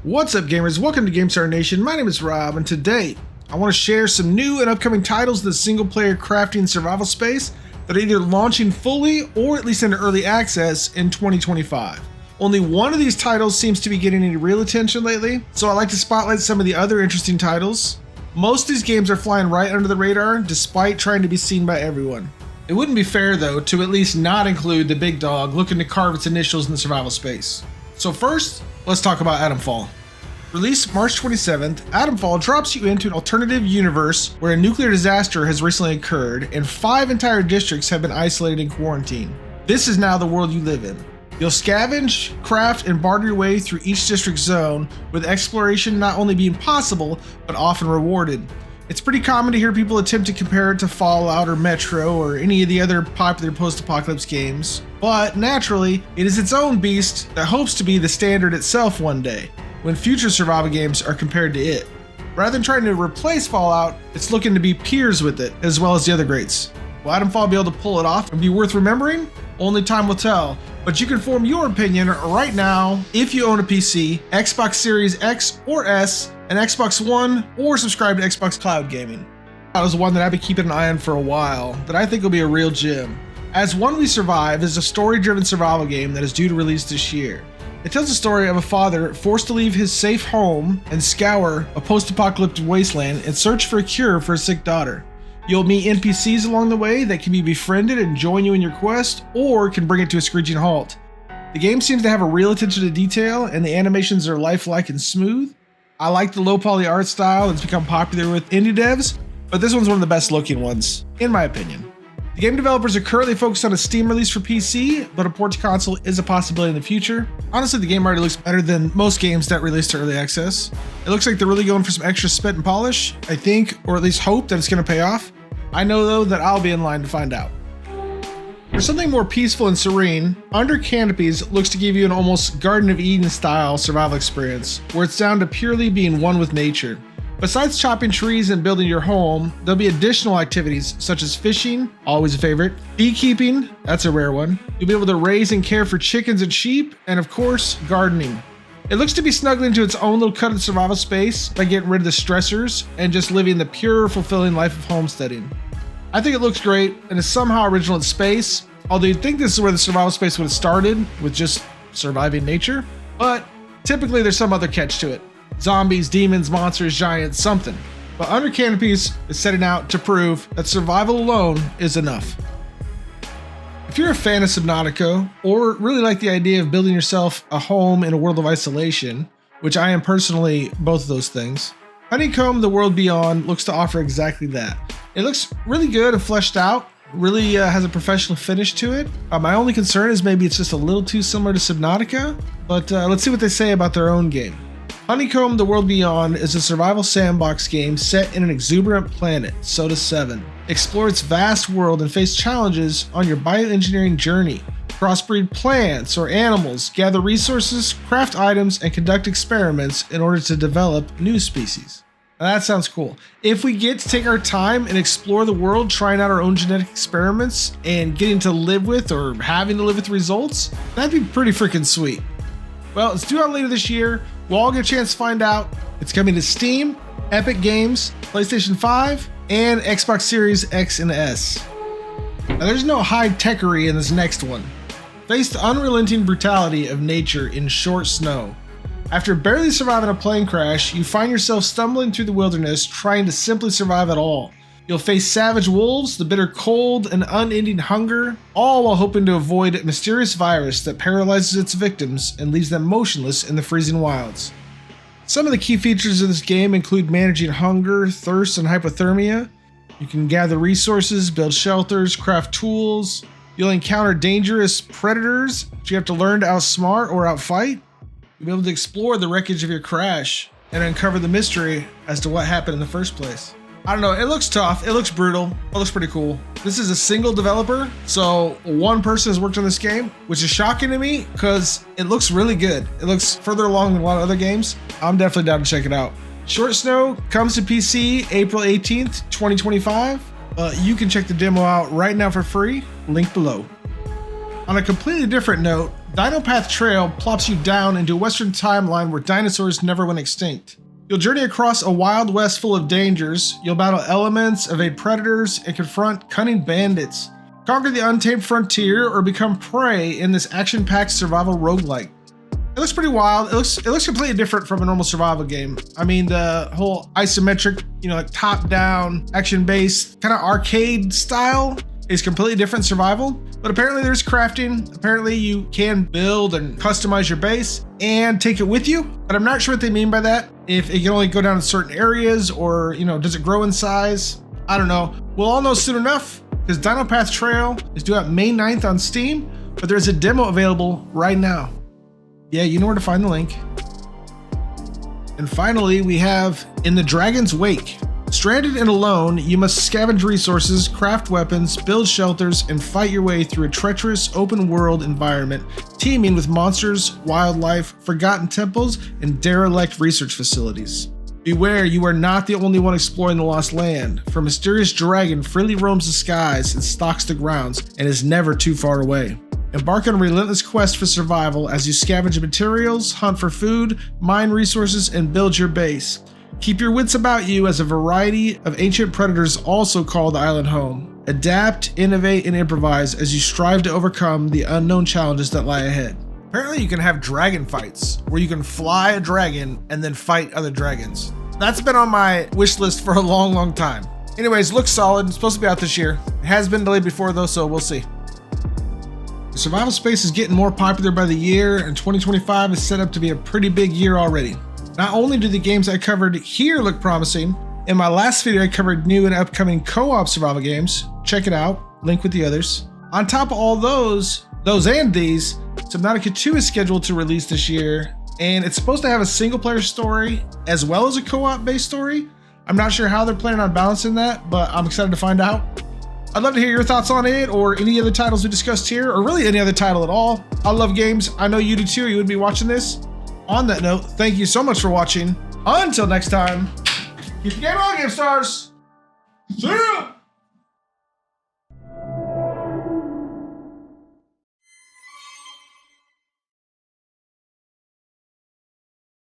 What's up, gamers? Welcome to GameStar Nation. My name is Rob, and today I want to share some new and upcoming titles in the single-player crafting survival space that are either launching fully or at least into early access in 2025. Only one of these titles seems to be getting any real attention lately, so I like to spotlight some of the other interesting titles. Most of these games are flying right under the radar, despite trying to be seen by everyone. It wouldn't be fair, though, to at least not include the big dog looking to carve its initials in the survival space. So first, let's talk about Atomfall. Released March 27th, Atomfall drops you into an alternative universe where a nuclear disaster has recently occurred and 5 entire districts have been isolated in quarantine. This is now the world you live in. You'll scavenge, craft, and barter your way through each district zone, with exploration not only being possible, but often rewarded. It's pretty common to hear people attempt to compare it to Fallout or Metro or any of the other popular post-apocalypse games, but naturally, it is its own beast that hopes to be the standard itself one day, when future survival games are compared to it. Rather than trying to replace Fallout, it's looking to be peers with it, as well as the other greats. Will Atomfall be able to pull it off and be worth remembering? Only time will tell, but you can form your opinion right now if you own a PC, Xbox Series X or S, an Xbox One, or subscribe to Xbox Cloud Gaming. That was one that I've been keeping an eye on for a while that I think will be a real gem. As One We Survive is a story-driven survival game that is due to release this year. It tells the story of a father forced to leave his safe home and scour a post-apocalyptic wasteland in search for a cure for his sick daughter. You'll meet NPCs along the way that can be befriended and join you in your quest, or can bring it to a screeching halt. The game seems to have a real attention to detail, and the animations are lifelike and smooth. I like the low poly art style that's become popular with indie devs, but this one's one of the best looking ones, in my opinion. The game developers are currently focused on a Steam release for PC, but a port to console is a possibility in the future. Honestly, the game already looks better than most games that release to early access. It looks like they're really going for some extra spit and polish, I think, or at least hope that it's going to pay off. I know, though, that I'll be in line to find out. For something more peaceful and serene, Under Canopies looks to give you an almost Garden of Eden style survival experience, where it's down to purely being one with nature. Besides chopping trees and building your home, there'll be additional activities such as fishing, always a favorite, beekeeping, that's a rare one. You'll be able to raise and care for chickens and sheep, and of course, gardening. It looks to be snuggled into its own little cut of survival space by getting rid of the stressors and just living the pure, fulfilling life of homesteading. I think it looks great and is somehow original in space, although you'd think this is where the survival space would have started, with just surviving nature, but typically there's some other catch to it. Zombies, demons, monsters, giants, something. But Under Canopies is setting out to prove that survival alone is enough. If you're a fan of Subnautica, or really like the idea of building yourself a home in a world of isolation, which I am personally both of those things, Honeycomb: The World Beyond looks to offer exactly that. It looks really good and fleshed out, really has a professional finish to it. My only concern is maybe it's just a little too similar to Subnautica, but let's see what they say about their own game. Honeycomb: The World Beyond is a survival sandbox game set in an exuberant planet, Soda 7. Explore its vast world and face challenges on your bioengineering journey. Crossbreed plants or animals, gather resources, craft items, and conduct experiments in order to develop new species. Now that sounds cool. If we get to take our time and explore the world, trying out our own genetic experiments and getting to live with or having to live with the results, that'd be pretty freaking sweet. Well, it's due out later this year. We'll all get a chance to find out. It's coming to Steam, Epic Games, PlayStation 5, and Xbox Series X and S. Now, there's no high-techery in this next one. Face the unrelenting brutality of nature in short snow. After barely surviving a plane crash, you find yourself stumbling through the wilderness trying to simply survive at all. You'll face savage wolves, the bitter cold, and unending hunger, all while hoping to avoid a mysterious virus that paralyzes its victims and leaves them motionless in the freezing wilds. Some of the key features of this game include managing hunger, thirst, and hypothermia. You can gather resources, build shelters, craft tools. You'll encounter dangerous predators that you have to learn to outsmart or outfight. You'll be able to explore the wreckage of your crash and uncover the mystery as to what happened in the first place. I don't know, it looks tough, it looks brutal, it looks pretty cool. This is a single developer, so one person has worked on this game, which is shocking to me because it looks really good. It looks further along than a lot of other games. I'm definitely down to check it out. Short Snow comes to PC April 18th, 2025. You can check the demo out right now for free, link below. On a completely different note, Dino Path Trail plops you down into a western timeline where dinosaurs never went extinct. You'll journey across a wild west full of dangers, you'll battle elements, evade predators, and confront cunning bandits. Conquer the untamed frontier or become prey in this action-packed survival roguelike. It looks pretty wild. It looks completely different from a normal survival game. I mean, the whole isometric, like top-down, action-based, kind of arcade style is completely different survival. But apparently there's crafting. Apparently you can build and customize your base and take it with you. But I'm not sure what they mean by that. If it can only go down to certain areas or, does it grow in size? I don't know. We'll all know soon enough because Dino Path Trail is due out May 9th on Steam, but there's a demo available right now. Yeah, you know where to find the link. And finally, we have In the Dragon's Wake. Stranded and alone, you must scavenge resources, craft weapons, build shelters, and fight your way through a treacherous open-world environment teeming with monsters, wildlife, forgotten temples, and derelict research facilities. Beware, you are not the only one exploring the Lost Land, for a mysterious dragon freely roams the skies and stalks the grounds and is never too far away. Embark on a relentless quest for survival as you scavenge materials, hunt for food, mine resources, and build your base. Keep your wits about you as a variety of ancient predators also call the island home. Adapt, innovate, and improvise as you strive to overcome the unknown challenges that lie ahead. Apparently you can have dragon fights, where you can fly a dragon and then fight other dragons. That's been on my wish list for a long time. Anyways, looks solid. It's supposed to be out this year. It has been delayed before though, so we'll see. The survival space is getting more popular by the year, and 2025 is set up to be a pretty big year already. Not only do the games I covered here look promising, in my last video I covered new and upcoming co-op survival games. Check it out, link with the others. On top of all those and these, Subnautica 2 is scheduled to release this year, and it's supposed to have a single player story as well as a co-op based story. I'm not sure how they're planning on balancing that, but I'm excited to find out. I'd love to hear your thoughts on it or any other titles we discussed here, or really any other title at all. I love games. I know you do too, or you would be watching this. On that note, thank you so much for watching. Until next time, keep the game on, Game Stars. See ya!